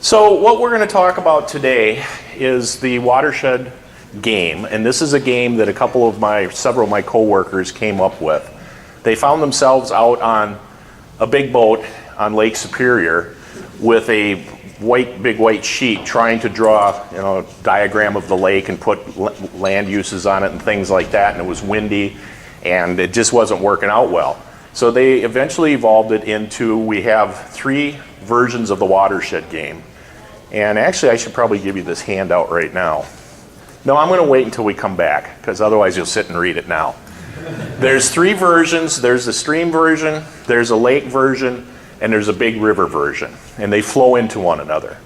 So what we're going to talk about today is the Watershed Game, and this is a game that several of my coworkers came up with. They found themselves out on a big boat on Lake Superior with a big white sheet trying to draw a diagram of the lake and put land uses on it and things like that, and it was windy and it just wasn't working out well. So they eventually evolved it into, we have 3 versions of the Watershed Game. And actually I should probably give you this handout right now. No, I'm going to wait until we come back, because otherwise you'll sit and read it now. There's 3 versions. There's the stream version, there's a lake version, and there's a big river version. And they flow into one another.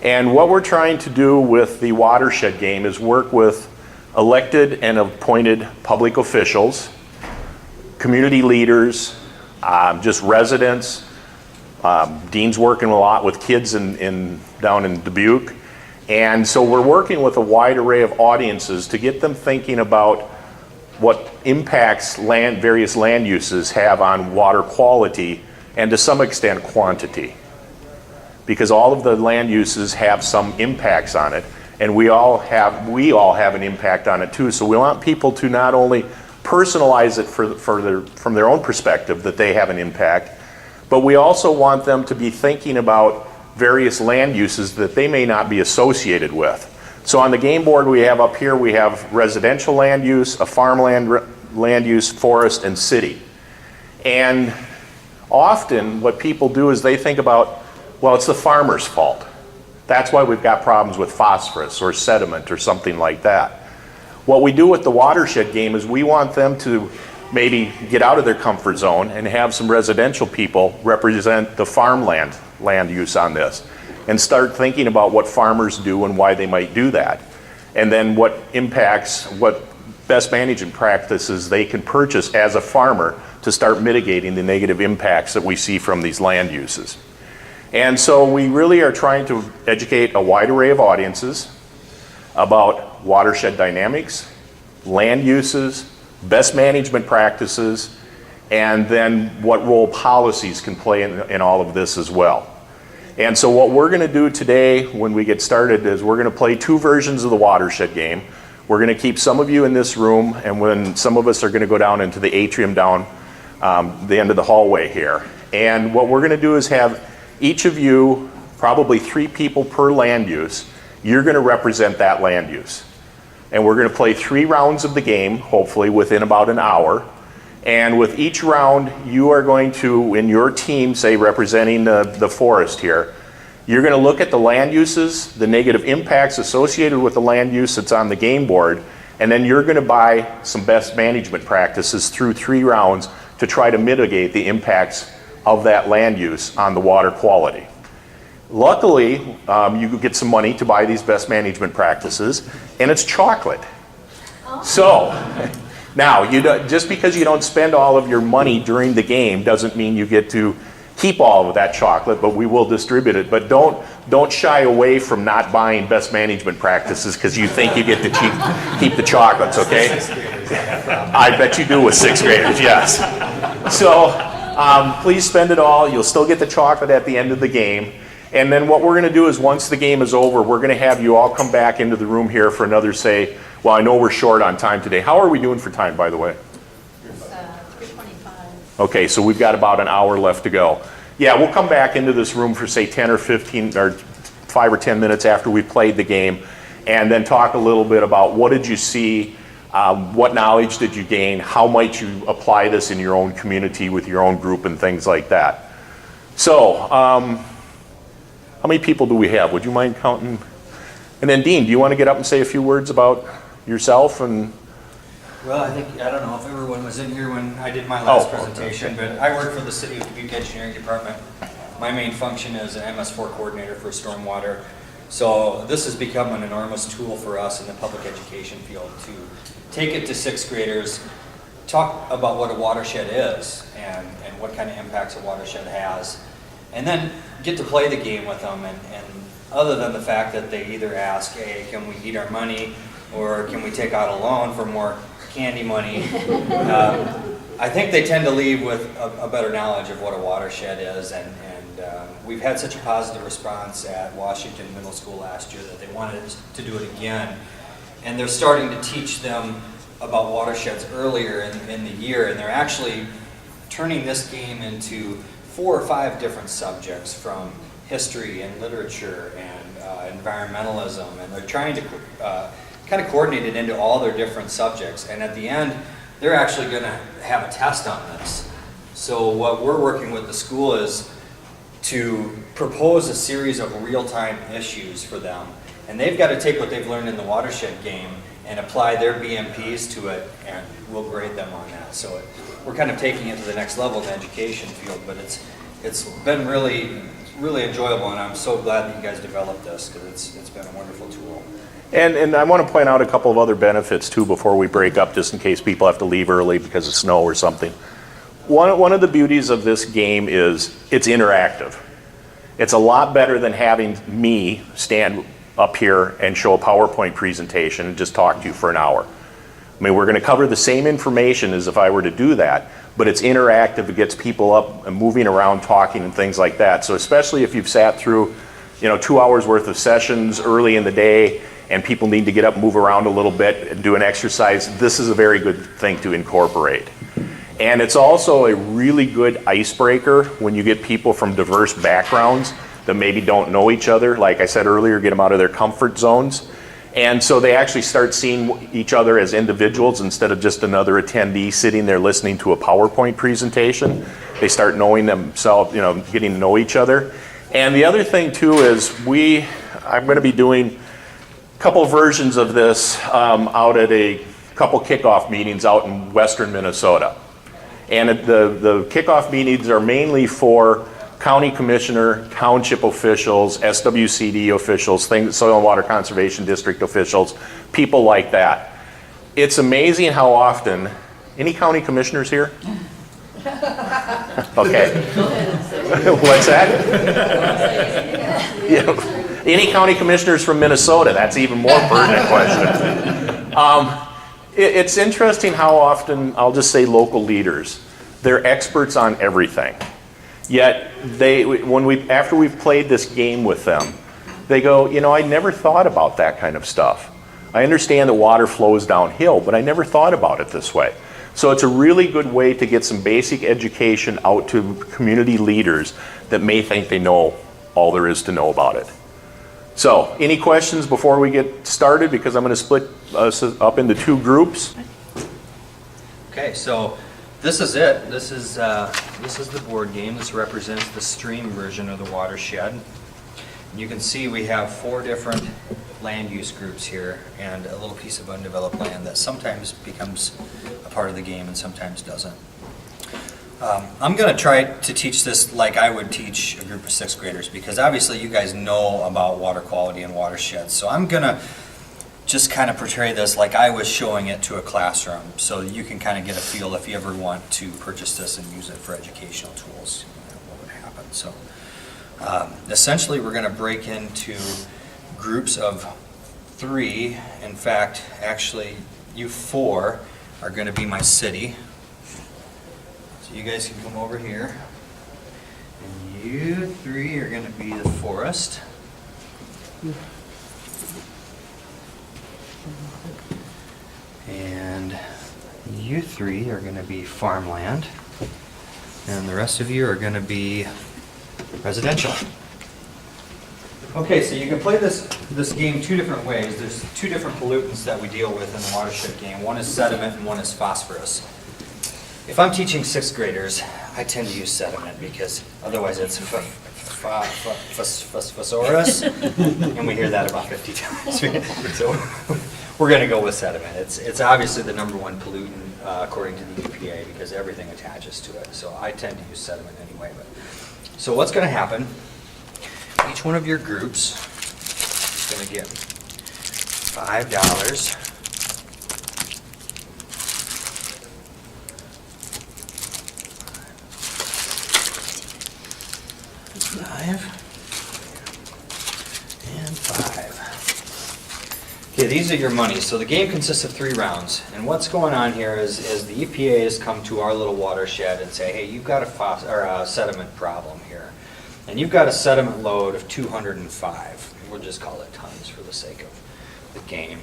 And what we're trying to do with the Watershed Game is work with elected and appointed public officials, community leaders, just residents. Dean's working a lot with kids down in Dubuque. And so we're working with a wide array of audiences to get them thinking about what impacts various land uses have on water quality and to some extent quantity. Because all of the land uses have some impacts on it, and we all have an impact on it too. So we want people to not only personalize it from their own perspective that they have an impact, but we also want them to be thinking about various land uses that they may not be associated with. So on the game board we have up here, we have residential land use, a farmland land use, forest, and city. And often what people do is they think about, well, it's the farmer's fault. That's why we've got problems with phosphorus or sediment or something like that. What we do with the Watershed Game is we want them to maybe get out of their comfort zone and have some residential people represent the farmland land use on this and start thinking about what farmers do and why they might do that. And then what best management practices they can purchase as a farmer to start mitigating the negative impacts that we see from these land uses. And so we really are trying to educate a wide array of audiences about watershed dynamics, land uses, best management practices, and then what role policies can play in all of this as well. And so what we're going to do today when we get started is we're going to play 2 versions of the Watershed Game. We're going to keep some of you in this room, and when some of us are going to go down into the atrium down the end of the hallway here. And what we're going to do is have each of you, probably 3 people per land use, you're going to represent that land use. And we're going to play 3 rounds of the game, hopefully within about an hour. And with each round, you are going to, in your team, say representing the forest here, you're going to look at the land uses, the negative impacts associated with the land use that's on the game board, and then you're going to buy some best management practices through 3 rounds to try to mitigate the impacts of that land use on the water quality. Luckily, you get some money to buy these best management practices, and it's chocolate. So, now, just because you don't spend all of your money during the game doesn't mean you get to keep all of that chocolate, but we will distribute it. But don't shy away from not buying best management practices because you think you get to keep the chocolates, okay? I bet you do with 6th graders, yes. So, please spend it all. You'll still get the chocolate at the end of the game. And then what we're going to do is once the game is over, we're going to have you all come back into the room here for another well, I know we're short on time today. How are we doing for time, by the way? It's 3:25. Okay, so we've got about an hour left to go. Yeah, we'll come back into this room for say 10 or 15 or 5 or 10 minutes after we played the game, and then talk a little bit about what did you see, what knowledge did you gain, how might you apply this in your own community with your own group and things like that. So, how many people do we have? Would you mind counting? And then Dean, do you want to get up and say a few words about yourself? And well, I don't know if everyone was in here when I did my last presentation, but I work for the City of Dubuque Engineering Department. My main function is an MS4 coordinator for stormwater. So this has become an enormous tool for us in the public education field to take it to 6th graders, talk about what a watershed is and what kind of impacts a watershed has, and then get to play the game with them. And other than the fact that they either ask, hey, can we eat our money, or can we take out a loan for more candy money, I think they tend to leave with a better knowledge of what a watershed is and we've had such a positive response at Washington Middle School last year that they wanted to do it again. And they're starting to teach them about watersheds earlier in the year, and they're actually turning this game into 4 or 5 different subjects, from history and literature and environmentalism, and they're trying to kind of coordinate it into all their different subjects. And at the end, they're actually going to have a test on this. So what we're working with the school is to propose a series of real-time issues for them, and they've got to take what they've learned in the Watershed game and apply their BMPs to it, and we'll grade them on that. So we're kind of taking it to the next level in the education field, but it's been really enjoyable, and I'm so glad that you guys developed this, because it's been a wonderful tool. And I want to point out a couple of other benefits too before we break up, just in case people have to leave early because of snow or something. One of the beauties of this game is it's interactive. It's a lot better than having me stand up here and show a PowerPoint presentation and just talk to you for an hour. I mean, we're going to cover the same information as if I were to do that, but it's interactive. It gets people up and moving around, talking and things like that. So especially if you've sat through, 2 hours worth of sessions early in the day and people need to get up and move around a little bit and do an exercise, this is a very good thing to incorporate. And it's also a really good icebreaker when you get people from diverse backgrounds that maybe don't know each other. Like I said earlier, get them out of their comfort zones. And so they actually start seeing each other as individuals instead of just another attendee sitting there listening to a PowerPoint presentation. They start knowing themselves, getting to know each other. And the other thing too is I'm going to be doing a couple versions of this out at a couple kickoff meetings out in western Minnesota. And the kickoff meetings are mainly for county commissioner, township officials, SWCD officials, Soil and Water Conservation District officials, people like that. It's amazing how often, any county commissioners here? Okay. What's that? Yeah. Any county commissioners from Minnesota? That's even more pertinent question. It's interesting how often, I'll just say local leaders, they're experts on everything. Yet after we've played this game with them, they go, I never thought about that kind of stuff. I understand that water flows downhill, but I never thought about it this way. So it's a really good way to get some basic education out to community leaders that may think they know all there is to know about it. So, any questions before we get started? Because I'm going to split us up into 2 groups. Okay, so this is it. This is the board game. This represents the stream version of the Watershed. You can see we have 4 different land use groups here and a little piece of undeveloped land that sometimes becomes a part of the game and sometimes doesn't. I'm going to try to teach this like I would teach a group of 6th graders, because obviously you guys know about water quality and watersheds. So I'm going to just kind of portray this like I was showing it to a classroom, so you can kind of get a feel if you ever want to purchase this and use it for educational tools, what would happen. So essentially we're going to break into groups of 3. In fact, actually you 4 are going to be my city. So you guys can come over here. And you 3 are going to be the forest. And you 3 are going to be farmland. And the rest of you are going to be residential. Okay, so you can play this game 2 different ways. There's 2 different pollutants that we deal with in the Watershed game. One is sediment and one is phosphorus. If I'm teaching 6th graders, I tend to use sediment because otherwise it's phosphorus, and we hear that about 50 times. So we're going to go with sediment. It's obviously the #1 pollutant according to the EPA because everything attaches to it. So I tend to use sediment anyway. So what's going to happen? Each one of your groups is going to get $5. And 5. Okay, these are your money. So the game consists of 3 rounds. And what's going on here is the EPA has come to our little watershed and say, hey, you've got a sediment problem here. And you've got a sediment load of 205. We'll just call it tons for the sake of the game.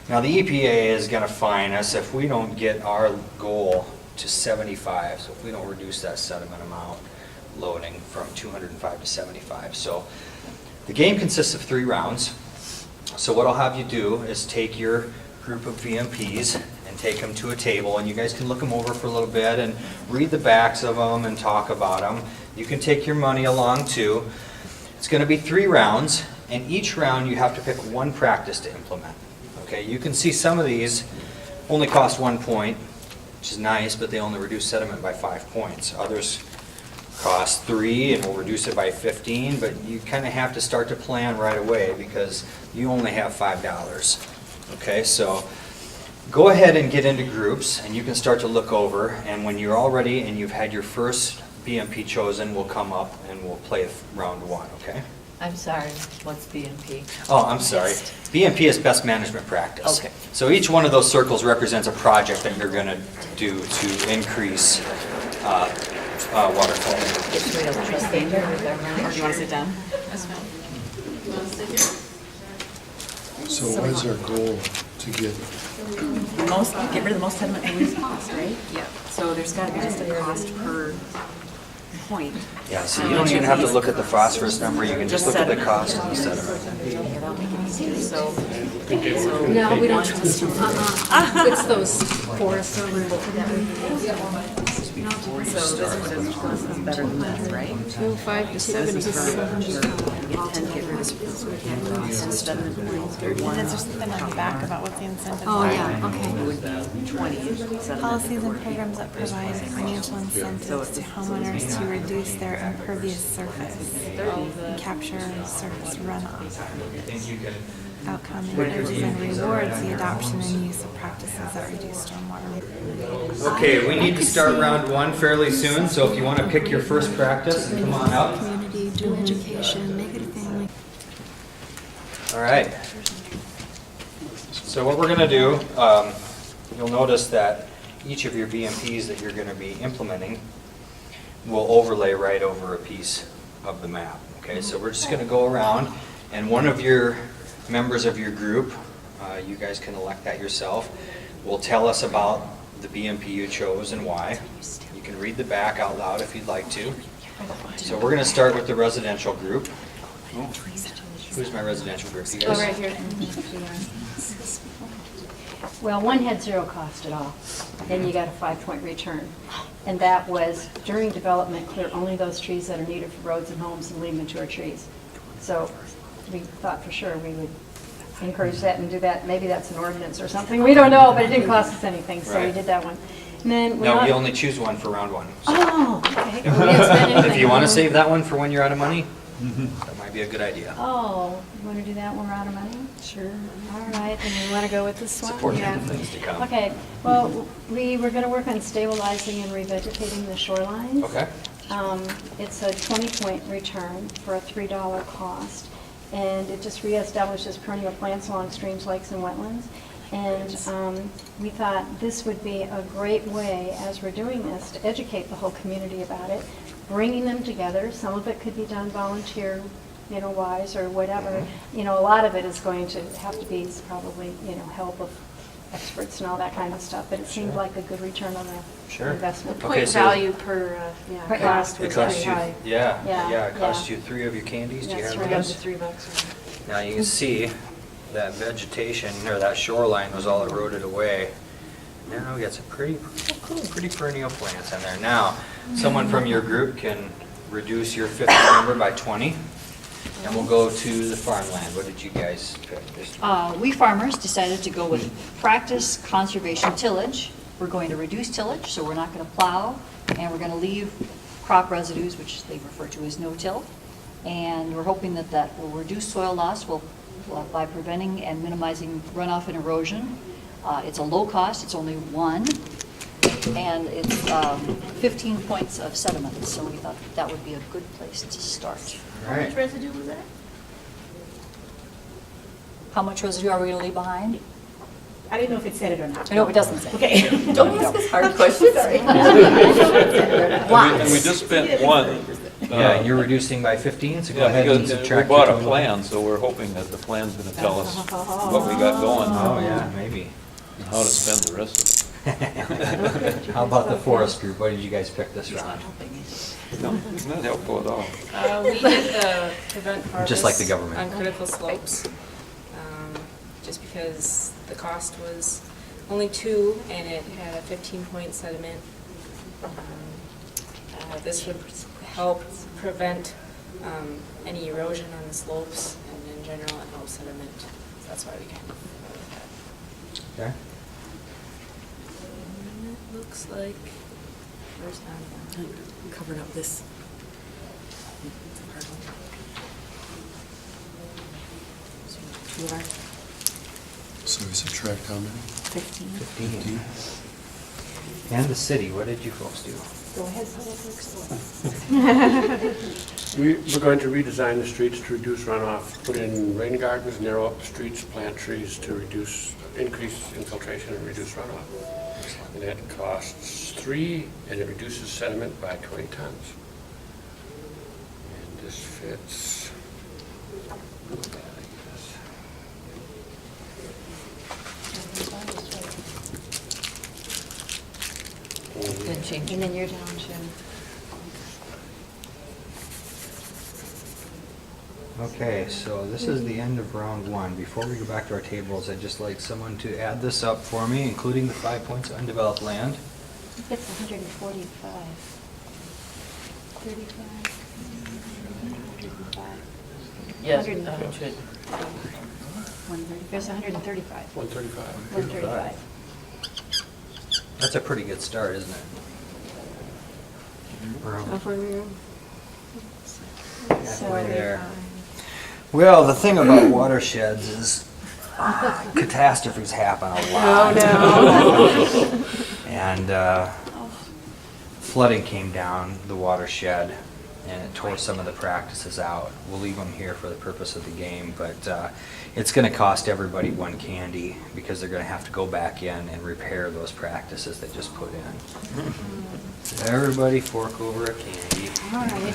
Now the EPA is going to fine us if we don't get our goal to 75, so if we don't reduce that sediment amount loading from 205 to 75. So the game consists of 3 rounds. So what I'll have you do is take your group of VMPs and take them to a table, and you guys can look them over for a little bit and read the backs of them and talk about them. You can take your money along too. It's going to be 3 rounds, and each round you have to pick 1 practice to implement. Okay, you can see some of these only cost 1 point, which is nice, but they only reduce sediment by 5 points. Others cost 3 and we'll reduce it by 15, but you kind of have to start to plan right away because you only have $5. Okay, so go ahead and get into groups and you can start to look over, and when you're all ready and you've had your first BMP chosen, we'll come up and we'll play round 1, okay? I'm sorry, what's BMP? Oh, I'm sorry. BMP is best management practice. Okay. So each one of those circles represents a project that you're going to do to increase water flow. Or do you want to sit down? That's fine. You want to sit here? So what is our goal to get? Get rid of the most sediment and least cost, right? Yeah. So there's got to be just a cost per point. Yeah, so you don't even have to look at the phosphorus number, you can just look at the cost of the sediment. Yeah, that'll make it easier. So No, we don't trust them. It's those forests over that we. So this is better than this, right? 205 to 77. You get 10 get rid of 10 sediment points. And there's just something on the back about what the incentives Oh, are. yeah, okay. It would be 20 sediment. Policies and programs that provide financial incentives to homeowners to reduce their impervious surface and capture surface runoff. Outcome encourages and rewards the adoption and use of practices that reduce stormwater. Okay, we need to start round 1 fairly soon, so if you want to pick your first practice, come on up. Community, do education, make it a family. All right. So what we're going to do, you'll notice that each of your BMPs that you're going to be implementing will overlay right over a piece of the map. Okay, so we're just going to go around, and one of your members of your group, you guys can elect that yourself, will tell us about the BMP you chose and why. You can read the back out loud if you'd like to. So we're going to start with the residential group. Who's my residential group? You Oh, guys? right here. Well, one had 0 cost at all, and you got a 5-point return. And that was, during development, clear only those trees that are needed for roads and homes and leave mature trees. So we thought for sure we would encourage that and do that. Maybe that's an ordinance or something, we don't know, but it didn't cost us anything, so we Right. did that one. And then we No, you only choose one for round 1. So Oh, okay. We didn't spend anything. if you want to save that one for when you're out of money, that might be a good idea. Oh, you want to do that when we're out of money? Sure. All right, then we want to go with this one? Support Yeah. the things to come. Okay, well, we were going to work on stabilizing and revegetating the shorelines. Okay. It's a 20-point return for a $3 cost, and it just reestablishes perennial plants along streams, lakes, and wetlands. And we thought this would be a great way, as we're doing this, to educate the whole community about it, bringing them together. Some of it could be done volunteer, wise or whatever. A lot of it is going to have to be probably, help of experts and all that kind of stuff, but it seemed like a good return on the Sure. investment. Okay, Point so- value per Per cost It was costs pretty you, high. yeah, it costs yeah. you 3 of your candies. Do you Yes, have right. Up those? to $3. Now you can see that vegetation, or that shoreline was all eroded away. Now we got some pretty perennial plants in there. Now, someone from your group can reduce your 50 number by 20, and we'll go to the farmland. What did you guys pick? We farmers decided to go with practice conservation tillage. We're going to reduce tillage, so we're not going to plow, and we're going to leave crop residues, which they refer to as no-till. And we're hoping that that will reduce soil loss by preventing and minimizing runoff and erosion. It's a low cost, it's only 1, and it's 15 points of sediment, so we thought that would be a good place to start. All right. residue was that? How much residue are we going to leave behind? I didn't know if it said it or not. I know it doesn't say. Okay. Don't ask us hard questions. And we just spent 1 Yeah, and you're reducing by 15, so go Yeah, ahead and because we subtract. bought your a total. plan, so we're hoping that the plan's gonna tell us what we got going. Oh, yeah, maybe. And how to spend the rest of it. How about the forest group? What did you guys pick this round? No, it's not helpful at all. We did the prevent harvest. Just like the government. On critical slopes, just because the cost was only 2 and it had a 15-point sediment. This would help prevent any erosion on the slopes, and in general it helps sediment. So that's why we kind of went with that. Okay. And it looks like, where's that? Covered up this. Two of our So we subtract how many? 15. 15. And the city, what did you folks do? Go ahead, Public Works. We're going to redesign the streets to reduce runoff, put in rain gardens, narrow up the streets, plant trees to increase infiltration and reduce runoff. And that costs 3, and it reduces sediment by 20 tons. And this fits. not bad, I guess. Then change And then you're down to, Okay, so this is the end of round 1. Before we go back to our tables, I'd just like someone to add this up for me, including the 5 points of undeveloped land. I think it's 145. 35. 105. Yes, 100. should. 130. There's 135. 135. 135. That's a pretty good start, isn't it? How far are we going? Halfway there. Well, the thing about watersheds is catastrophes happen a lot. Oh, no. And flooding came down the watershed and it tore some of the practices out. We'll leave them here for the purpose of the game, but it's going to cost everybody one candy because they're going to have to go back in and repair those practices they just put in. So everybody fork over a candy. All right.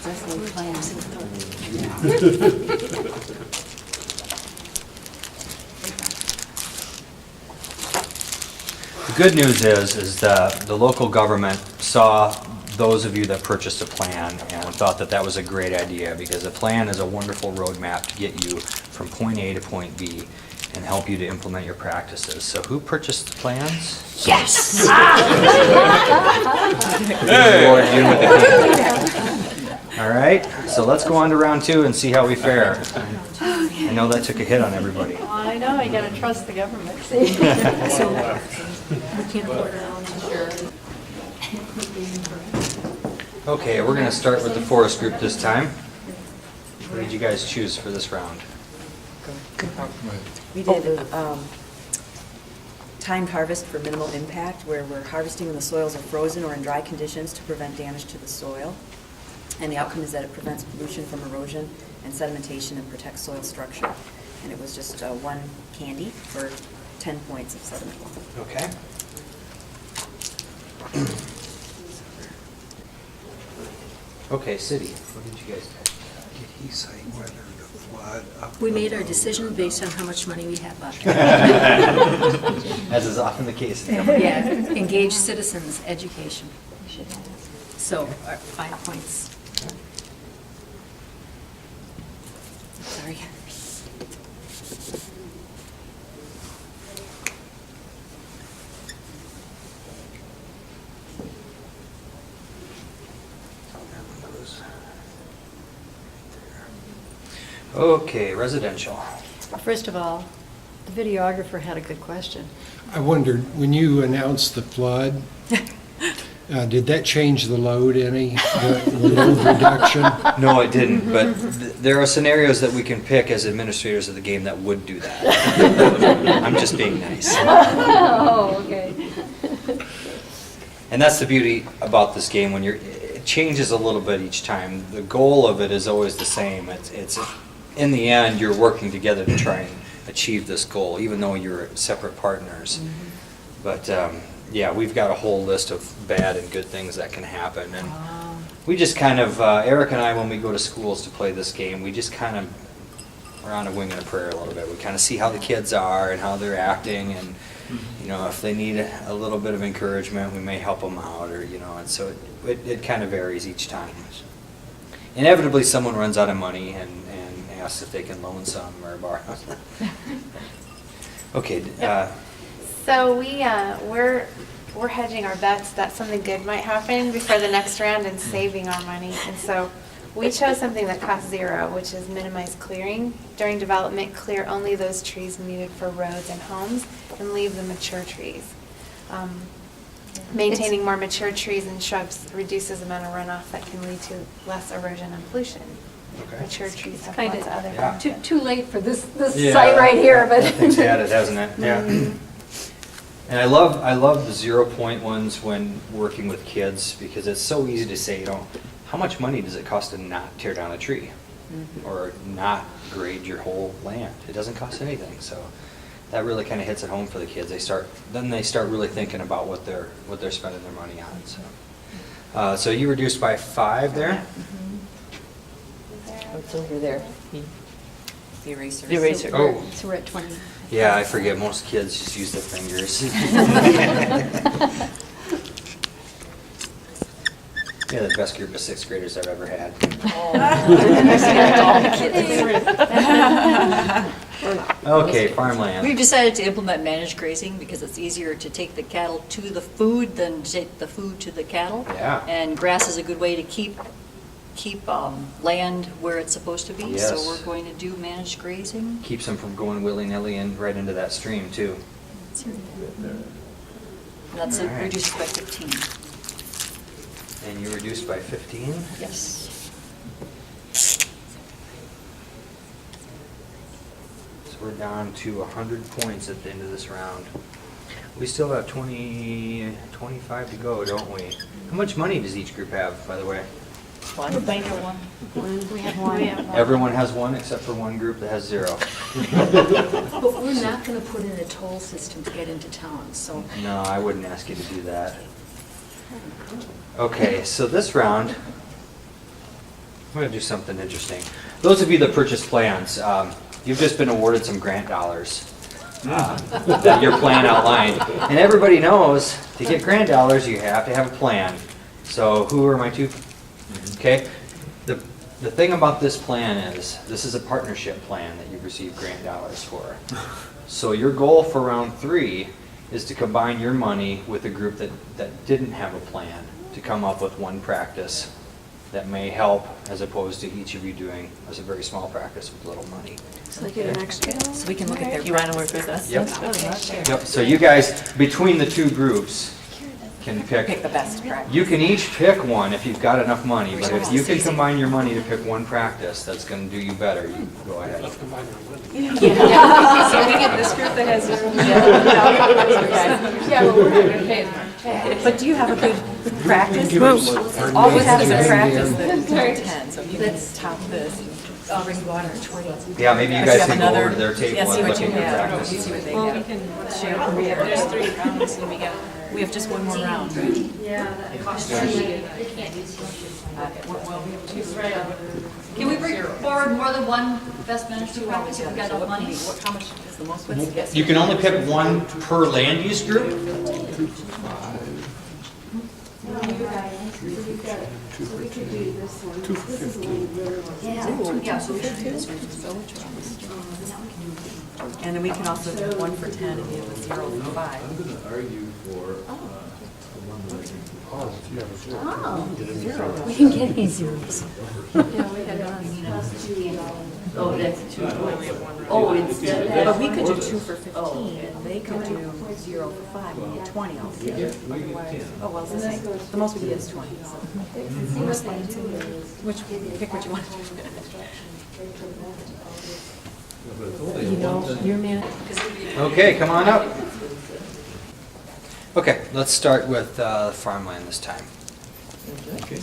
That's the plan. The good news is the local government saw those of you that purchased a plan and thought that that was a great idea because a plan is a wonderful roadmap to get you from point A to point B and help you to implement your practices. So who purchased the plans? Yes! Reward you with a candy. All right, so let's go on to round 2 and see how we fare. I know that took a hit on everybody. I know, you gotta trust the government, see? We can't put it on, sure. Okay, we're going to start with the forest group this time. What did you guys choose for this round? We did timed harvest for minimal impact, where we're harvesting when the soils are frozen or in dry conditions to prevent damage to the soil. And the outcome is that it prevents pollution from erosion and sedimentation and protects soil structure. And it was just 1 candy for 10 points of sediment. Okay. Okay, city, what did you guys pick? Did he say whether the flood up? We made our decision based on how much money we had left. As is often the case in government. Yeah, engage citizens, education. So, 5 points. Sorry. Okay, residential. First of all, the videographer had a good question. I wondered, when you announced the flood, did that change the load any, the load reduction? No, it didn't, but there are scenarios that we can pick as administrators of the game that would do that. I'm just being nice. Oh, okay. And that's the beauty about this game, when it changes a little bit each time. The goal of it is always the same. It's in the end, you're working together to try and achieve this goal, even though you're separate partners. But yeah, we've got a whole list of bad and good things that can happen. And we just kind of, Eric and I, when we go to schools to play this game, we just kind of, we're on a wing and a prayer a little bit. We kind of see how the kids are and how they're acting, and you know, if they need a little bit of encouragement, we may help them out, or you know, and so it kind of varies each time. Inevitably, someone runs out of money and asks if they can loan some or borrow. Okay. So we're hedging our bets that something good might happen before the next round and saving our money. And so we chose something that costs zero, which is minimize clearing. During development, clear only those trees needed for roads and homes and leave the mature trees. Maintaining more mature trees and shrubs reduces the amount of runoff that can lead to less erosion and pollution. Okay. Mature trees have Kind lots of other Yeah. benefits. Too late for this Yeah, site right here, but. Nothing's added, hasn't it? Yeah. And I love the 0 point ones when working with kids, because it's so easy to say, you know, how much money does it cost to not tear down a tree or not grade your whole land? It doesn't cost anything. So that really kind of hits it home for the kids. They start really thinking about what they're spending their money on. So you reduced by 5 there. It's over there. The eraser. The eraser. Oh. So we're at 20. Yeah, I forget. Most kids just use their fingers. Yeah, the best group of 6th graders I've ever had. Okay, farmland. We've decided to implement managed grazing because it's easier to take the cattle to the food than to take the food to the cattle. Yeah. And grass is a good way to keep land where it's supposed to be. Yes. So we're going to do managed grazing. Keeps them from going willy-nilly and right into that stream, too. And that's it, All right. reduced by 15. And you reduced by 15? Yes. So we're down to 100 points at the end of this round. We still have 25 to go, don't we? How much money does each group have, by the way? One. We have one. Everyone has one except for one group that has 0. But we're not going to put in a toll system to get into town, so. No, I wouldn't ask you to do that. Okay, so this round, I'm going to do something interesting. Those of you that purchase plans, you've just been awarded some grant dollars that your plan outlined. And everybody knows to get grant dollars, you have to have a plan. So who are my two? Okay. The thing about this plan is, this is a partnership plan that you've received grant dollars for. So your goal for round 3 is to combine your money with a group that didn't have a plan to come up with one practice that may help, as opposed to each of you doing as a very small practice with little money. So they get an extra. So we can look at their. You want to work with us? Yep. Yep. So you guys, between the two groups, can Pick the best practice. You can each pick one if you've got enough money, but if you can combine your money to pick one practice that's going to do you better, you go ahead. So we get this group that has 0. Yeah, but we're not going to pay it. But do you have a good practice? All we have is a practice that's 10, so if you can top this. Bring water 20. Yeah, maybe you guys can go over to their table Yeah, see and what look you at your have. practice. See what they Well, we have. can share. There's 3 rounds and we got. We have just one more round, right? Can we bring forward more than one best managed practice if we've got enough money? How much is the most? What's the guess? You can only pick one per land use group? Yeah, so we should do this one. And then we can also do 1 for 10 and give a 0 for 5. I'm going to argue for the one that We can get any zeros. Oh, that's 2. Oh, instead of But we could do 2 for 15, and they could do 0 for 5, and get 20 altogether. Otherwise, oh, well, it's the same. The most we can get is 20, so. Pick what you want. You know, your man. Okay, come on up. Okay, let's start with farmland this time. Okay.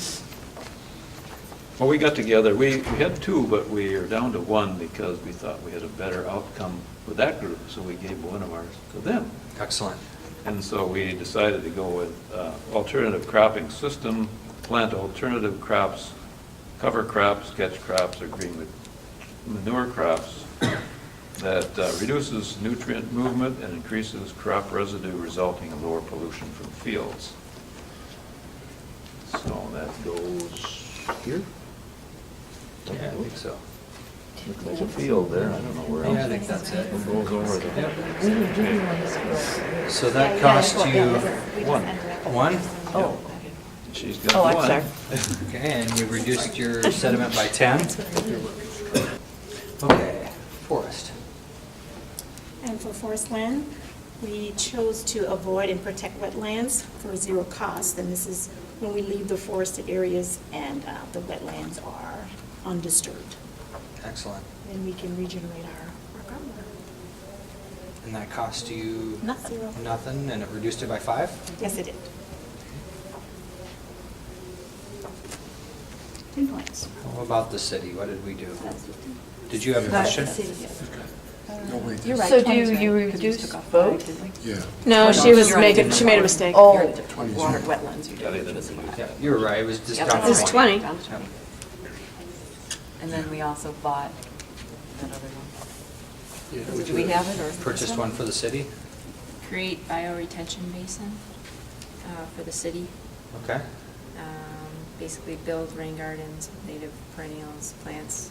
Well, we got together, we had 2, but we are down to 1 because we thought we had a better outcome with that group, so we gave one of ours to them. Excellent. And so we decided to go with alternative cropping system, plant alternative crops, cover crops, catch crops, or green manure crops that reduces nutrient movement and increases crop residue, resulting in lower pollution from fields. So that goes here? Yeah, I think so. There's a field there, I don't know where else. Yeah, I think that's it. It goes over there. So that cost you One. one? Oh. She's got one. Okay, and we reduced your sediment by 10. Okay, forest. And for forest land, we chose to avoid and protect wetlands for zero cost. And this is when we leave the forested areas and the wetlands are undisturbed. Excellent. And we can regenerate our groundwater. And that cost you? Nothing. Nothing, and it reduced it by 5? Yes, it did. 10 points. How about the city? What did we do? Did you have a question? You're right. So 20's do right, you 'cause we reduce took off both? 5, didn't we? Yeah. No, she made a mistake. Oh. Water, wetlands, you Got it. did. Yeah, you were right, it was just Yep. down to It's 20. 20. Down to 20. And then we also bought that other one. Do we have it, or? Purchased one for the city? Create bioretention basin for the city. Okay. Basically build rain gardens with native perennials, plants,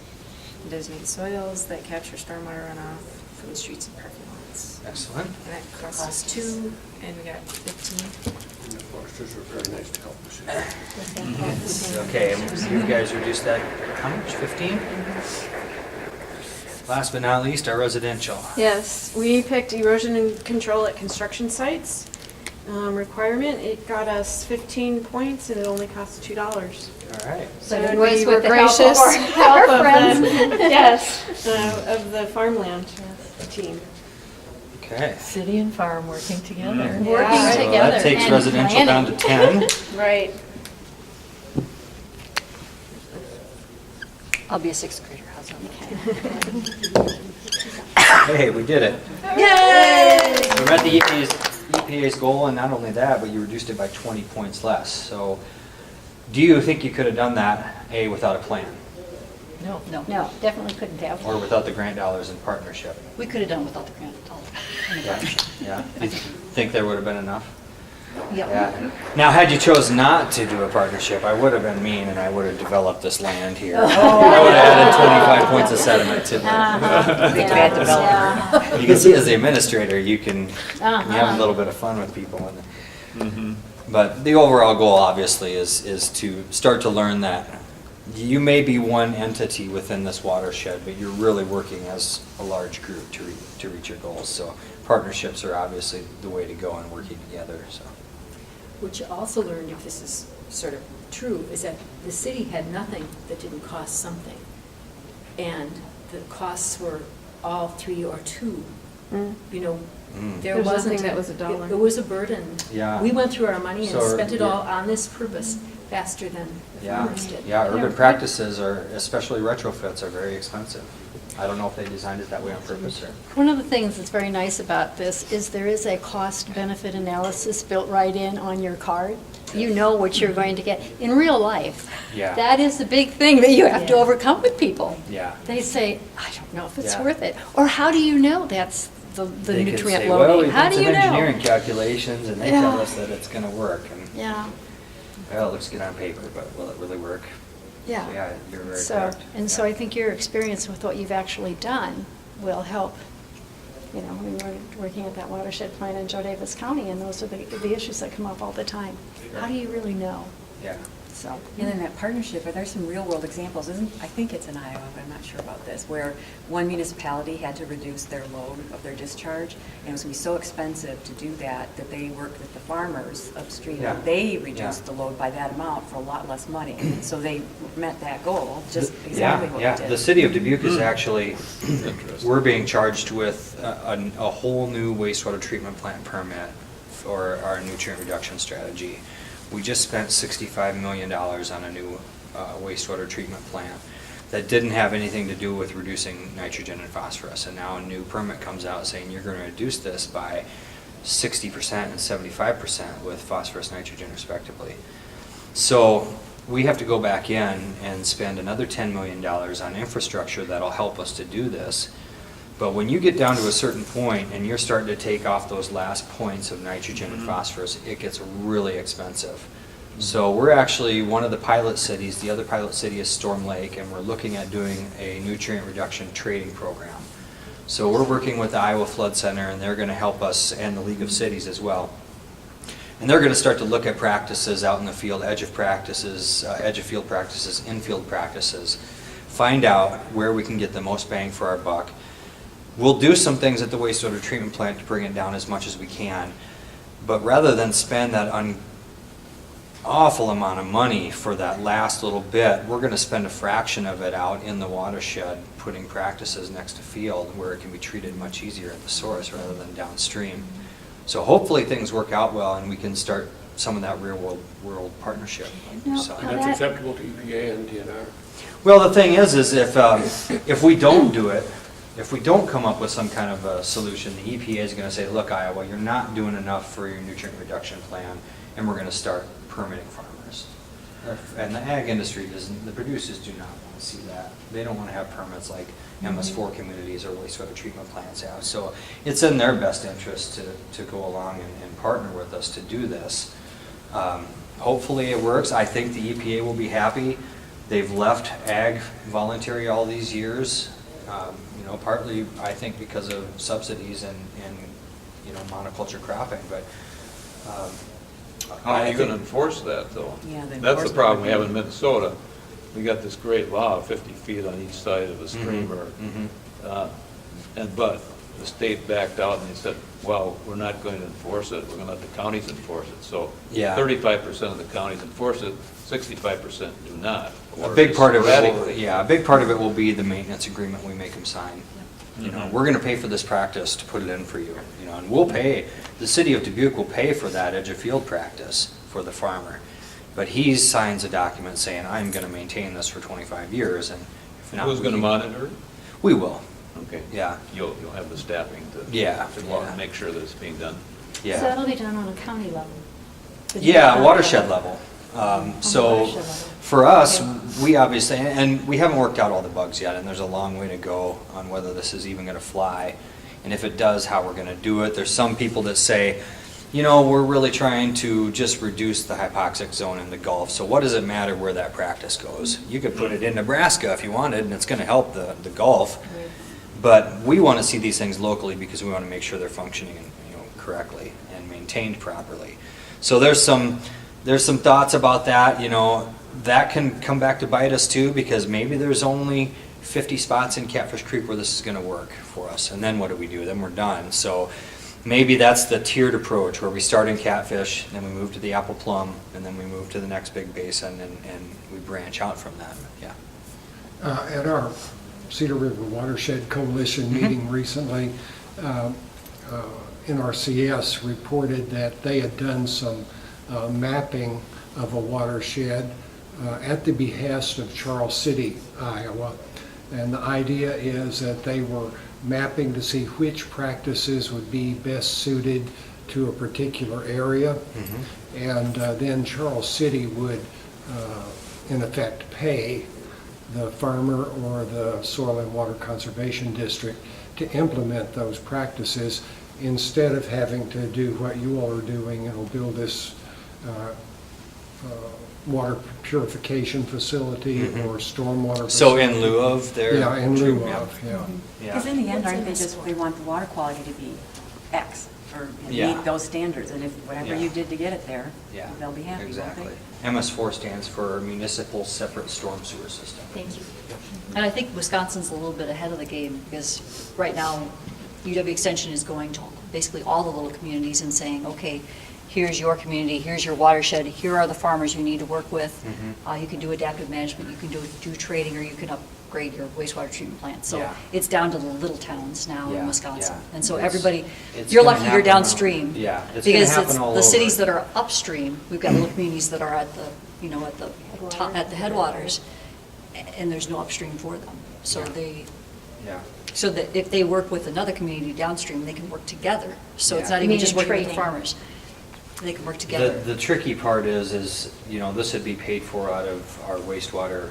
and designated soils that capture stormwater runoff from the streets and parking lots. Excellent. And that cost us 2, and we got 15. And the foresters were very nice to help us. Okay, and you guys reduced that, how much, 15? Last but not least, our residential. Yes, we picked erosion and control at construction sites. Requirement, it got us 15 points and it only cost $2. All right. So it And was we with were the help of gracious our- help our of friends. yes, of the farmland team. Okay. City and farm working together. Working Yeah. So together. that takes and residential down to planning. 10. Right. I'll be a 6th grader, how's that? Hey, we did it. Yay! We met the EPA's goal, and not only that, but you reduced it by 20 points less. So do you think you could have done that, A, without a plan, No. No, definitely couldn't have. or without the grant dollars in partnership? We could have done without the grant at all. Yeah. Yeah. You think there would have been enough? Yep. Yeah. Now, had you chose not to do a partnership, I would have been mean and I would have developed this land here. I would have added 25 points of sediment to it. Big bad developer. You can see as the administrator, you can Uh-huh. have a little bit of fun with people. But the overall goal, obviously, is to start to learn that you may be one entity within this watershed, but you're really working as a large group to reach your goals. So partnerships are obviously the way to go and working together. So. What you also learned, if this is sort of true, is that the city had nothing that didn't cost something. And the costs were all 3 or 2. You know, there There's wasn't. nothing that was $1. It was a burden. Yeah. We went through our money and So, spent it yeah. all on this purpose faster than the Yeah, farmers did. yeah, urban practices are, especially retrofits, are very expensive. I don't know if they designed it that way on purpose or. One of the things that's very nice about this is there is a cost-benefit analysis built right in on your card. You know what you're going to get. In real life, Yeah. that is the big thing that you have to overcome with people. Yeah. They say, I don't know if it's Yeah. worth it. Or how do you know that's the They can nutrient say, well, loading? we've How done do some you know? engineering calculations and they Yeah. tell us that it's gonna work. And, Yeah, well, it looks good on paper, but will it really work? yeah. So, yeah, you're very So, correct. and so Yeah. I think your experience with what you've actually done will help, you know, when we're working at that watershed plan in Joe Davis County, and those are the issues that come up all the time. How do you really know? Yeah. So. And in that partnership, are there some real-world examples? I think it's in Iowa, but I'm not sure about this, where one municipality had to reduce their load of their discharge, and it was going to be so expensive to do that they worked with the farmers upstream. Yeah. They reduced Yeah. the load by that amount for a lot less money. So they met that goal, just Yeah, exactly what we yeah. did. The city of Dubuque is actually, we're being charged with a whole new wastewater treatment plant permit for our nutrient reduction strategy. We just spent $65 million on a new wastewater treatment plant that didn't have anything to do with reducing nitrogen and phosphorus. And now a new permit comes out saying you're going to reduce this by 60% and 75% with phosphorus, nitrogen respectively. So we have to go back in and spend another $10 million on infrastructure that'll help us to do this. But when you get down to a certain point and you're starting to take off those last points of nitrogen and phosphorus, it gets really expensive. So we're actually one of the pilot cities. The other pilot city is Storm Lake, and we're looking at doing a nutrient reduction trading program. So we're working with the Iowa Flood Center, and they're going to help us, and the League of Cities as well. And they're going to start to look at practices out in the field, edge of field practices, infield practices, find out where we can get the most bang for our buck. We'll do some things at the wastewater treatment plant to bring it down as much as we can, but rather than spend that awful amount of money for that last little bit, we're going to spend a fraction of it out in the watershed putting practices next to field where it can be treated much easier at the source rather than downstream. So hopefully things work out well and we can start some of that real world partnership. Now, So- And that's acceptable to EPA and DNR. Well, the thing is if we don't do it, if we don't come up with some kind of a solution, the EPA is going to say, look, Iowa, you're not doing enough for your nutrient reduction plan, and we're going to start permitting farmers. And the ag industry doesn't, the producers do not want to see that. They don't want to have permits like MS4 communities or wastewater treatment plants have. So it's in their best interest to go along and partner with us to do this. Hopefully it works. I think the EPA will be happy. They've left ag voluntary all these years. Partly I think because of subsidies and monoculture cropping, but How are you going to enforce that, though? Yeah, the That's the enforcement problem we would have be- in Minnesota. We got this great law of 50 feet on each side of a stream, but the state backed out and they said, well, we're not going to enforce it. We're going to let the counties enforce it. So Yeah. 35% of the counties enforce it, 65% do not. A or big part of it, sporadically. a big part of it will be the maintenance agreement we make them sign. We're going to pay for this practice to put it in for you. And we'll pay. The city of Dubuque will pay for that edge of field practice for the farmer, but he signs a document saying, "I'm going to maintain this for 25 years." And if not, Who's going to monitor it? We will. Okay. Yeah. You'll have the staffing to Yeah, go out yeah. and make sure that it's being done. So Yeah. that'll be done on a county level? Yeah, watershed level. So watershed level. for us, Okay. we obviously, and we haven't worked out all the bugs yet, and there's a long way to go on whether this is even going to fly. And if it does, how we're going to do it. There's some people that say, we're really trying to just reduce the hypoxic zone in the Gulf, so what does it matter where that practice goes? You could put it in Nebraska if you wanted, and it's going to help the Gulf. But we want to see these things locally because we want to make sure they're functioning correctly and maintained properly. So there's some thoughts about that. That can come back to bite us too, because maybe there's only 50 spots in Catfish Creek where this is going to work for us. And then what do? Then we're done. So maybe that's the tiered approach where we start in Catfish, then we move to the Apple Plum, and then we move to the next big basin, and we branch out from that. Yeah. At our Cedar River Watershed Coalition meeting recently, NRCS reported that they had done some mapping of a watershed at the behest of Charles City, Iowa. And the idea is that they were mapping to see which practices would be best suited to a particular area. And then Charles City would, in effect, pay the farmer or the Soil and Water Conservation District to implement those practices instead of having to do what you all are doing and build this water purification facility or stormwater. So facility. in lieu of their... Yeah, in lieu Yeah. of, yeah. Because in the end, aren't they just, they want the water quality to be X, or Yeah. meet those standards, and if whatever Yeah. you did to get it there, Yeah, they'll be happy, won't they? exactly. MS4 stands for Municipal Separate Storm Sewer System. Thank you. And I think Wisconsin's a little bit ahead of the game, because right now, UW Extension is going to basically all the little communities and saying, okay, here's your community, here's your watershed, here are the farmers you need to work with. You can do adaptive management, you can do trading, or you can upgrade your wastewater treatment plant. So Yeah. it's down to the little towns now Yeah, in Wisconsin. yeah. And so It's- everybody, it's you're gonna lucky you're happen now. downstream. Yeah, it's gonna Because happen it's all the cities over. that are upstream, we've got little communities that are at the, at the top, at the headwaters, and there's no upstream for them. So Yeah. Yeah. So that if they work with another community downstream, they can work together. So it's Yeah. not You even mean just in working with the trading? farmers. They can work together. The tricky part is, you know, this would be paid for out of our wastewater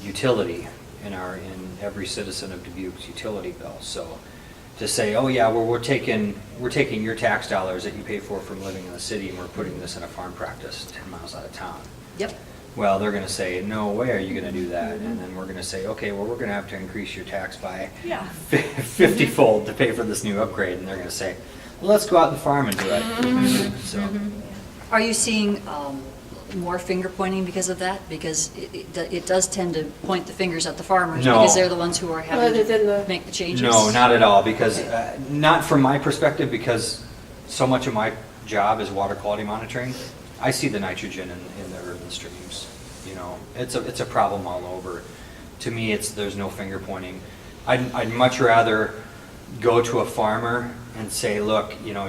utility in every citizen of Dubuque's utility bill. So to say, oh yeah, well, we're taking your tax dollars that you pay for from living in the city and we're putting this in a farm practice 10 miles out of town. Yep. Well, they're going to say, no way are you going to do that. And then we're going to say, okay, well, we're going to have to increase your tax by 50-fold to pay for this new upgrade. And they're going to say, well, let's go out and farm and do it. So, Are you seeing more finger pointing because of that? Because it does tend to point the fingers at the farmers No. because they're the ones who are having Other than to the- make the changes? no, not at all, because, not from my perspective, because so much of my job is water quality monitoring. I see the nitrogen in the urban streams, you know. It's a problem all over. To me, there's no finger pointing. I'd much rather go to a farmer and say, look, you know,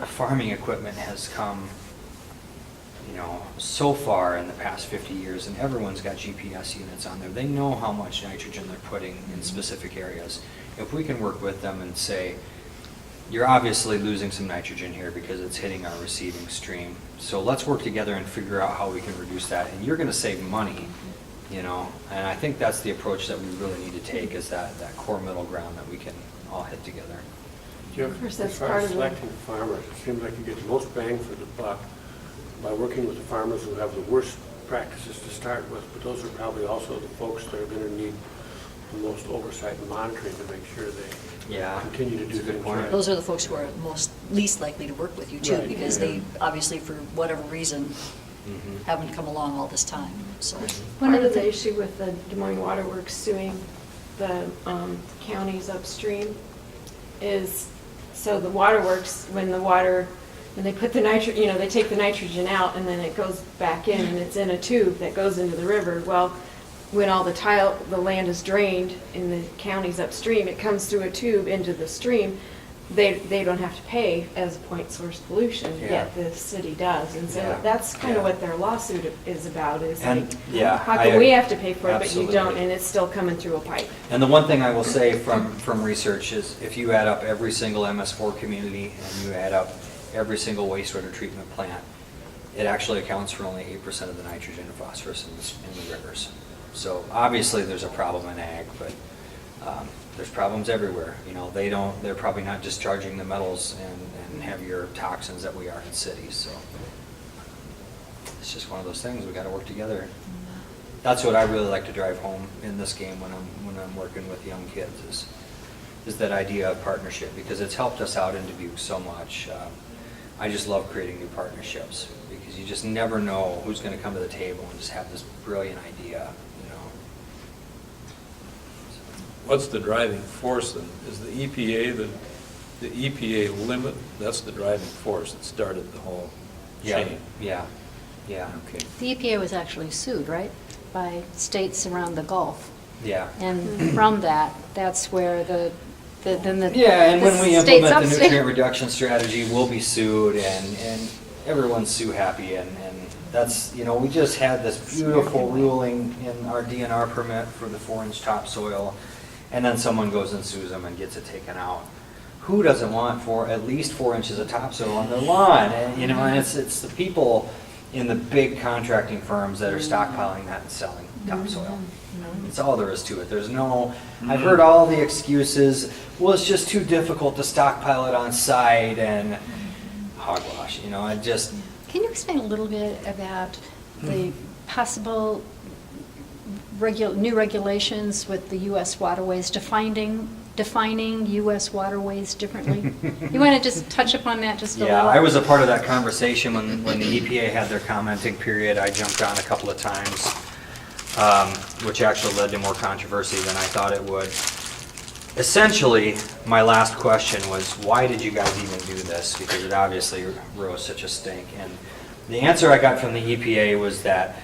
farming equipment has come, you know, so far in the past 50 years, and everyone's got GPS units on there. They know how much nitrogen they're putting in specific areas. If we can work with them and say, you're obviously losing some nitrogen here because it's hitting our receiving stream. So let's work together and figure out how we can reduce that. And you're going to save money, you know. And I think that's the approach that we really need to take, is that core middle ground that we can all hit together. Jeff, Of course, as that's far part as of the- selecting farmers, it seems like you get the most bang for the buck by working with the farmers who have the worst practices to start with, but those are probably also the folks that are going to need the most oversight and monitoring to make sure they Yeah, continue to do that's a good things point. right. Those are the folks who are least likely to work with you too, Right. because they obviously, for whatever reason, Mhm. haven't come along all this time, so. One of the issue with the Des Moines Water Works suing the counties upstream is, so the waterworks, when they put the nitrogen, you know, they take the nitrogen out and then it goes back in and it's in a tube that goes into the river. Well, when all the land is drained in the counties upstream, it comes through a tube into the stream. They don't have to pay as point source pollution, Yeah. yet the city does. And so Yeah. that's kind of Yeah. what their lawsuit is about, is And, like, yeah, how come we have to pay for it, but you don't, Absolutely. and it's still coming through a pipe? And the one thing I will say from research is, if you add up every single MS4 community and you add up every single wastewater treatment plant, it actually accounts for only 8% of the nitrogen and phosphorus in the rivers. So obviously there's a problem in ag, but there's problems everywhere. You know, they're probably not discharging the metals and heavier toxins that we are in cities. So it's just one of those things. We got to work together. That's what I really like to drive home in this game when I'm working with young kids is that idea of partnership, because it's helped us out in Dubuque so much. I just love creating new partnerships, because you just never know who's going to come to the table and just have this brilliant idea, you know. What's the driving force then? Is the EPA the EPA limit? That's the driving force that started the whole chain. Yeah. Okay. The EPA was actually sued, right, by states around the Gulf. Yeah. And from that, that's where then the Yeah, and when we states implement the upstate- nutrient reduction strategy, we'll be sued, and everyone's sue happy, and that's, you know, we just had this beautiful ruling in our DNR permit for the 4-inch topsoil, and then someone goes and sues them and gets it taken out. Who doesn't want at least 4 inches of topsoil on their lawn? And, you know, and it's the people in the big contracting firms that are stockpiling that and selling topsoil. That's all there is to it. There's no, I've heard all the excuses, well, it's just too difficult to stockpile it on site, and hogwash, you know, it just, Can you explain a little bit about the possible new regulations with the U.S. waterways, defining U.S. waterways differently? You want to just touch upon that just a little? yeah, I was a part of that conversation when the EPA had their commenting period. I jumped on a couple of times, which actually led to more controversy than I thought it would. Essentially, my last question was, why did you guys even do this? Because it obviously rose such a stink. And the answer I got from the EPA was that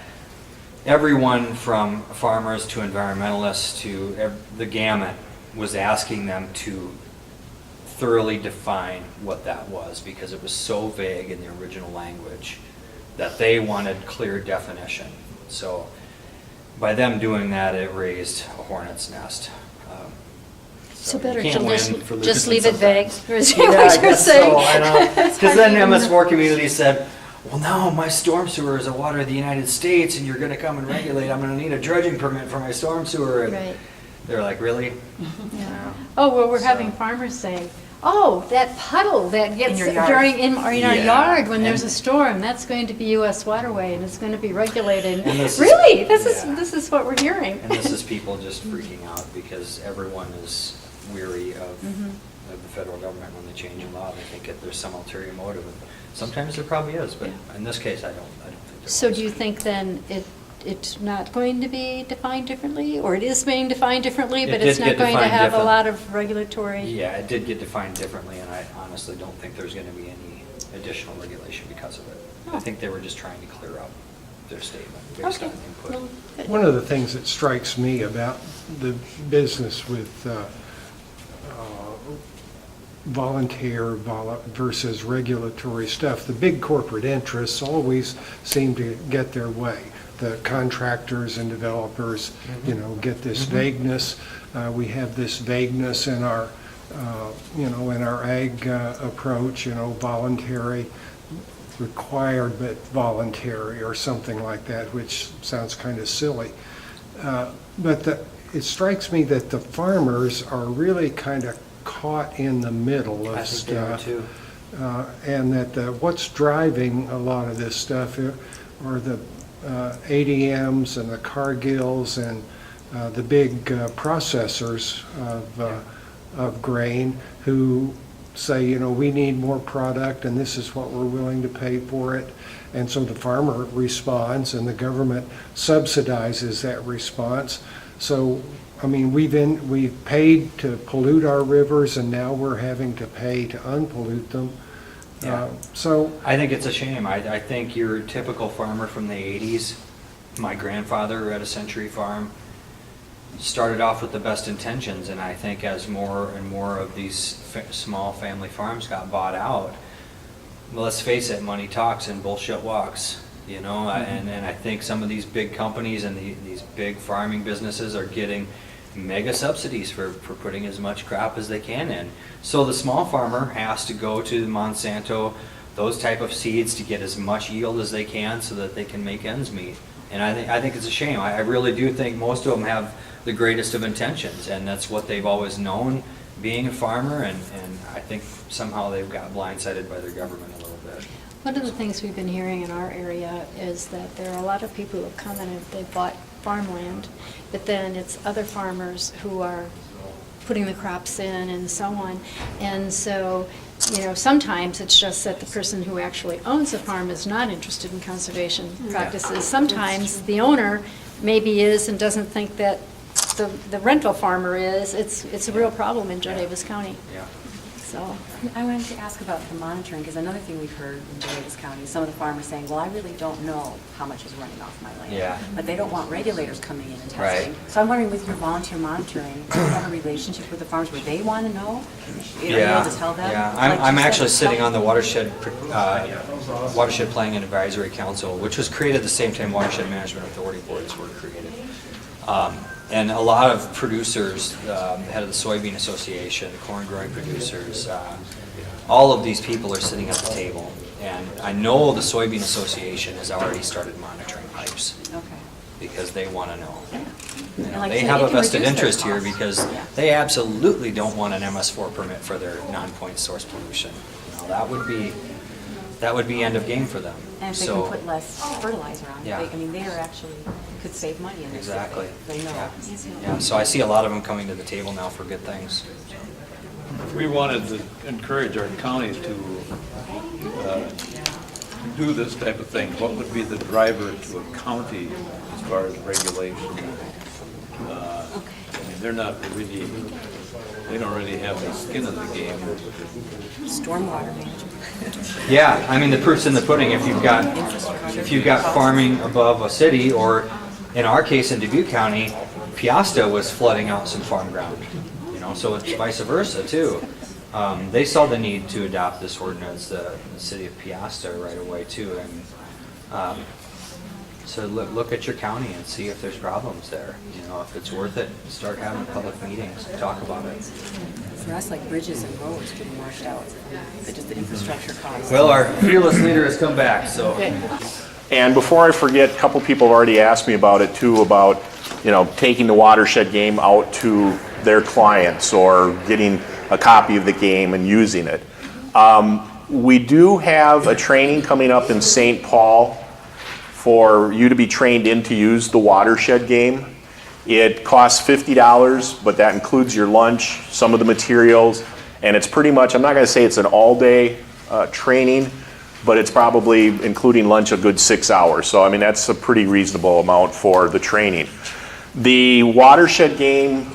everyone from farmers to environmentalists to the gamut was asking them to thoroughly define what that was, because it was so vague in the original language that they wanted clear definition. So by them doing that, it raised a hornet's nest. So you better can't to win just- for Just losing leave it vague, sometimes. is Yeah, what I you're guess so, saying. I know. It's Because hard then to MS4 community said, well, no, my storm sewer is a water of the United States, and you're gonna come and regulate, I'm gonna need a dredging permit for my storm sewer. And Right. they're like, really? Yeah. Oh, well, we're having So- farmers saying, oh, that puddle that gets your yard. during, in our Yeah. yard when there's a And- storm, that's going to be US waterway and it's going to be regulated. And this is- Really? This yeah. is what we're hearing. And this is people just freaking out because everyone is weary of the federal government when they change a law. They think that there's some ulterior motive. And sometimes there probably is, but in this case, I don't think there So was. do you think then it's not going to be defined differently, or it is being defined differently, It but did it's not get going to defined have a different. lot of regulatory? Yeah, it did get defined differently, and I honestly don't think there's going to be any additional regulation because of it. I Oh. think they were just trying to clear up their statement based Okay. on input. Well, good. One of the things that strikes me about the business with volunteer versus regulatory stuff, the big corporate interests always seem to get their way. The contractors and developers, get this vagueness. We have this vagueness in our, in our ag approach, voluntary, required but voluntary or something like that, which sounds kind of silly. But it strikes me that the farmers are really kind of caught in the middle of I think they are stuff. too. And that what's driving a lot of this stuff are the ADMs and the Cargills and the big processors of grain who say, we need more product and this is what we're willing to pay for it. And so the farmer responds and the government subsidizes that response. So, we've paid to pollute our rivers and now we're having to pay to unpollute them. Yeah. So, I think it's a shame. I think your typical farmer from the 80s, my grandfather at a Century Farm, started off with the best intentions, and I think as more and more of these small family farms got bought out, well, let's face it, money talks and bullshit walks, and I think some of these big companies and these big farming businesses are getting mega subsidies for putting as much crop as they can in. So the small farmer has to go to Monsanto, those type of seeds, to get as much yield as they can so that they can make ends meet. And I think it's a shame. I really do think most of them have the greatest of intentions, and that's what they've always known, being a farmer, and I think somehow they've got blindsided by their government a little bit. One of the things we've been hearing in our area is that there are a lot of people who have come in and they've bought farmland, but then it's other farmers who are putting the crops in and so on. And so, sometimes it's just that the person who actually owns the farm is not interested in conservation practices. Sometimes the owner maybe is and doesn't think that the rental farmer is. It's a real problem in Joe Davis County. Yeah. So, I wanted to ask about the monitoring, because another thing we've heard in Davis County, some of the farmers saying, well, I really don't know how much is running off my land. Yeah. But they don't want regulators coming in and testing. Right. So I'm wondering, with your volunteer monitoring, do you have a relationship with the farmers where they want to know? Are you able to tell them? Yeah, Like I'm you said, actually sitting some- on the Watershed Planning and Advisory Council, which was created the same time Watershed Management Authority boards were created. And a lot of producers, the head of the Soybean Association, corn growing producers, all of these people are sitting at the table. And I know the Soybean Association has already started monitoring pipes Okay. because they want to know. And like They you said, have it a can vested reduce their interest here costs. because Yeah. they absolutely don't want an MS4 permit for their non-point source pollution. That would be end of game for them. And if they So- can put less fertilizer on it, Yeah. they are actually, could save money in this. Exactly. They know. Yeah, so I see a lot of them coming to the table now for good things. If we wanted to encourage our counties to do this type of thing, what would be the driver to a county as far as regulation? They're not really, they don't really have the skin in the game. Stormwater management. Yeah, I mean, the proof's in the pudding. If you've got farming above a city, or in our case in Dubuque County, Piasta was flooding out some farm ground. So it's vice versa too. They saw the need to adopt this ordinance, the city of Piasta, right away too, and So look at your county and see if there's problems there. You know, if it's worth it, start having public meetings, talk about it. For us, like bridges and roads getting washed out, just the infrastructure costs. Well, our fearless leader has come back, so. And before I forget, a couple people have already asked me about it too, about, you know, taking the Watershed game out to their clients or getting a copy of the game and using it. We do have a training coming up in St. Paul for you to be trained in to use the Watershed game. It costs $50, but that includes your lunch, some of the materials, and it's pretty much, I'm not going to say it's an all-day training, but it's probably, including lunch, a good 6 hours. So, I mean, that's a pretty reasonable amount for the training. The Watershed game,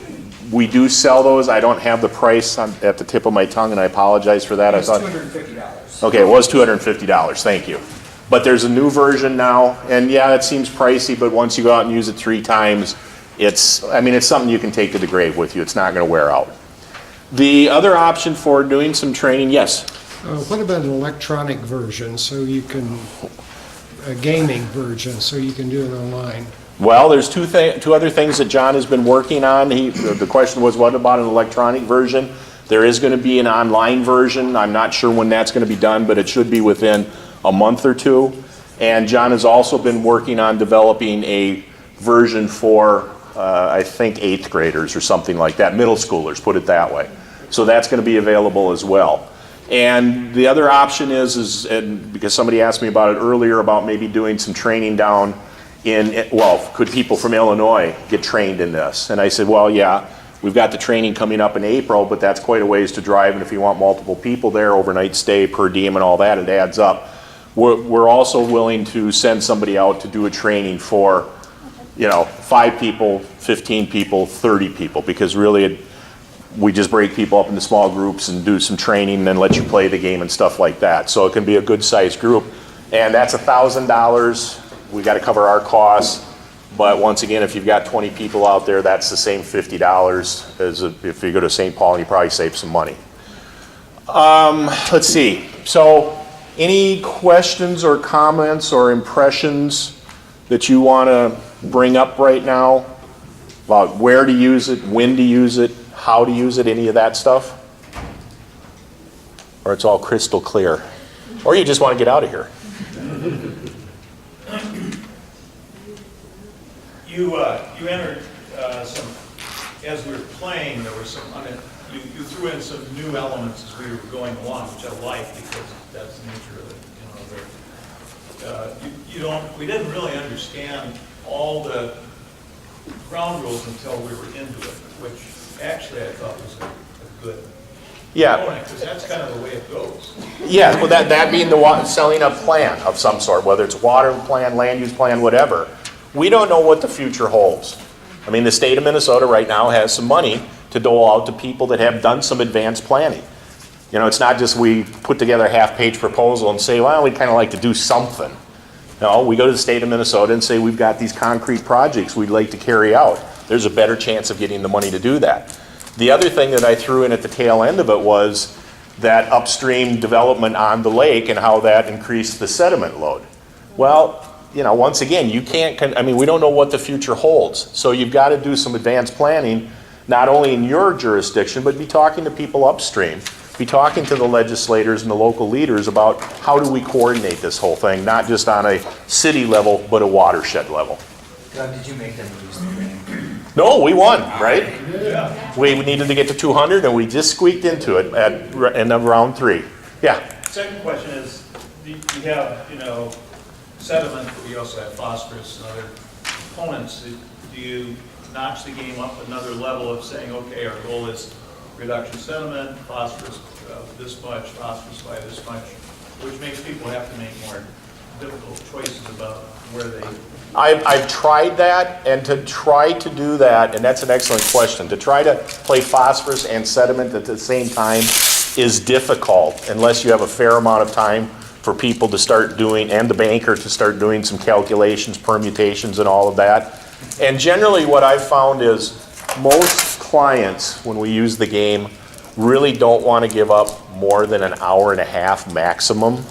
we do sell those. I don't have the price at the tip of my tongue, and I apologize for that. It's $250. Okay, it was $250, thank you. But there's a new version now, and yeah, it seems pricey, but once you go out and use it 3 times, it's something you can take to the grave with you. It's not going to wear out. The other option for doing some training, yes? What about an electronic version, so you can, a gaming version, so you can do it online? Well, there's two other things that John has been working on. The question was, what about an electronic version? There is going to be an online version. I'm not sure when that's going to be done, but it should be within a month or two. And John has also been working on developing a version for, I think, 8th graders or something like that, middle schoolers, put it that way. So that's going to be available as well. And the other option is and because somebody asked me about it earlier, about maybe doing some training down in, well, could people from Illinois get trained in this? And I said, well, yeah, we've got the training coming up in April, but that's quite a ways to drive, and if you want multiple people there, overnight stay, per diem and all that, it adds up. We're also willing to send somebody out to do a training for, 5 people, 15 people, 30 people, because really we just break people up into small groups and do some training and then let you play the game and stuff like that. So it can be a good sized group, and that's $1,000. We got to cover our costs, but once again, if you've got 20 people out there, that's the same $50 as if you go to St. Paul, and you probably save some money. Let's see. So any questions or comments or impressions that you want to bring up right now about where to use it, when to use it, how to use it, any of that stuff? Or it's all crystal clear? Or you just want to get out of here? You entered some, as we were playing, there were some, you threw in some new elements as we were going along, which I like, because that's the nature of it. We didn't really understand all the ground rules until we were into it, which actually I thought was a good component, because that's kind of the way it goes. Yeah, well, that being selling a plan of some sort, whether it's water plan, land use plan, whatever. We don't know what the future holds. I mean, the state of Minnesota right now has some money to dole out to people that have done some advanced planning. It's not just we put together a half-page proposal and say, well, we'd kind of like to do something. No, we go to the state of Minnesota and say, we've got these concrete projects we'd like to carry out. There's a better chance of getting the money to do that. The other thing that I threw in at the tail end of it was that upstream development on the lake and how that increased the sediment load. Well, once again, you can't, we don't know what the future holds. So you've got to do some advanced planning, not only in your jurisdiction, but be talking to people upstream. Be talking to the legislators and the local leaders about how do we coordinate this whole thing, not just on a city level, but a watershed level. Doug, did you make them use the training? No, we won, right? Yeah. We needed to get to 200, and we just squeaked into it at end of round 3. Yeah. Second question is, you have, sediment, but we also have phosphorus and other components. Do you notch the game up another level of saying, okay, our goal is reduction of sediment, phosphorus this much, phosphorus by this much, which makes people have to make more difficult choices about where they... I've tried that, and to try to do that, and that's an excellent question, to try to play phosphorus and sediment at the same time is difficult unless you have a fair amount of time for people to start doing, and the banker to start doing some calculations, permutations, and all of that. And generally what I've found is most clients, when we use the game, really don't want to give up more than an hour and a half maximum.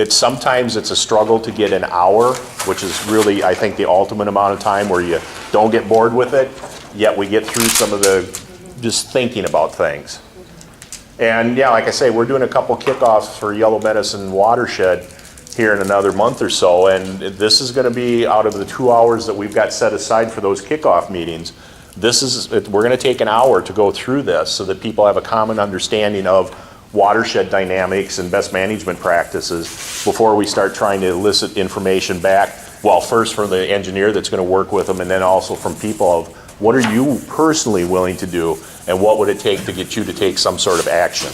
Sometimes it's a struggle to get an hour, which is really, I think, the ultimate amount of time where you don't get bored with it, yet we get through some of the just thinking about things. And yeah, like I say, we're doing a couple kickoffs for Yellow Medicine Watershed here in another month or so, and this is going to be out of the 2 hours that we've got set aside for those kickoff meetings. We're going to take an hour to go through this so that people have a common understanding of watershed dynamics and best management practices before we start trying to elicit information back. Well, first from the engineer that's going to work with them, and then also from people of what are you personally willing to do, and what would it take to get you to take some sort of action.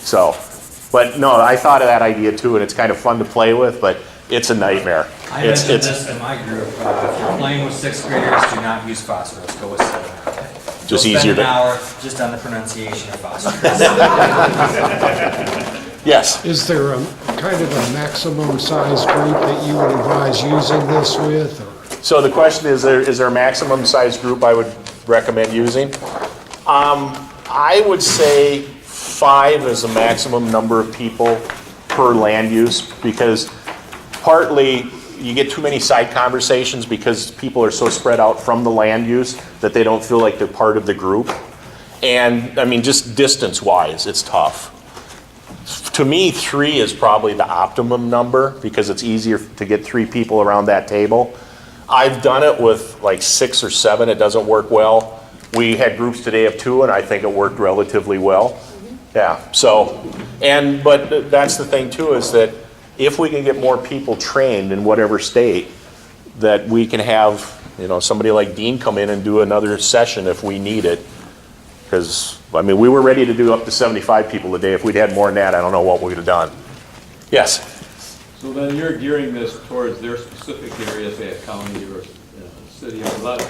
So, but no, I thought of that idea too, and it's kind of fun to play with, but it's a nightmare. I mentioned this in my group. If you're playing with 6th graders, do not use phosphorus. Go with 7. Just You'll easier spend to- an hour just on the pronunciation of phosphorus. Yes. Is there a kind of a maximum size group that you would advise using this with? Or? So the question is there a maximum size group I would recommend using? I would say 5 is the maximum number of people per land use, because partly you get too many side conversations because people are so spread out from the land use that they don't feel like they're part of the group. And I mean, just distance wise, it's tough. To me, 3 is probably the optimum number because it's easier to get 3 people around that table. I've done it with like 6 or 7. It doesn't work well. We had groups today of 2, and I think it worked relatively well. Yeah. So, but that's the thing too, is that if we can get more people trained in whatever state, that we can have, somebody like Dean come in and do another session if we need it. Because I mean, we were ready to do up to 75 people a day. If we'd had more than that, I don't know what we would have done. Yes. So then you're gearing this towards their specific area, say a county or a city or lot.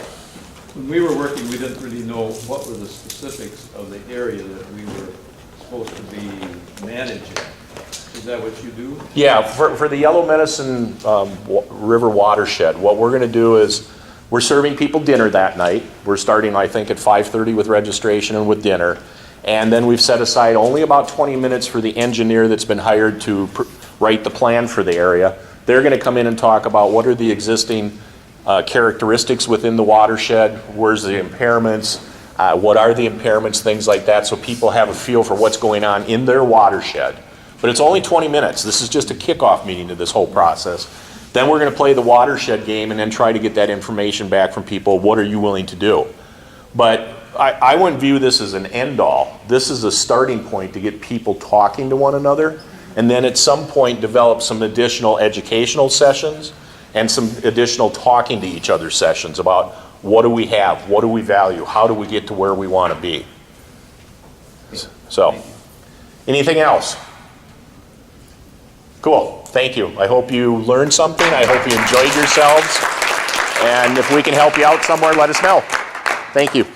When we were working, we didn't really know what were the specifics of the area that we were supposed to be managing. Is that what you do? Yeah, for the Yellow Medicine River Watershed, what we're going to do is we're serving people dinner that night. We're starting, I think, at 5:30 with registration and with dinner. And then we've set aside only about 20 minutes for the engineer that's been hired to write the plan for the area. They're going to come in and talk about what are the existing characteristics within the watershed, where's the impairments, what are the impairments, things like that, so people have a feel for what's going on in their watershed. But it's only 20 minutes. This is just a kickoff meeting to this whole process. Then we're going to play the watershed game and then try to get that information back from people. What are you willing to do? But I wouldn't view this as an end-all. This is a starting point to get people talking to one another, and then at some point develop some additional educational sessions and some additional talking to each other sessions about what do we have, what do we value, how do we get to where we want to be. So, anything else? Cool, thank you. I hope you learned something. I hope you enjoyed yourselves. And if we can help you out somewhere, let us know. Thank you.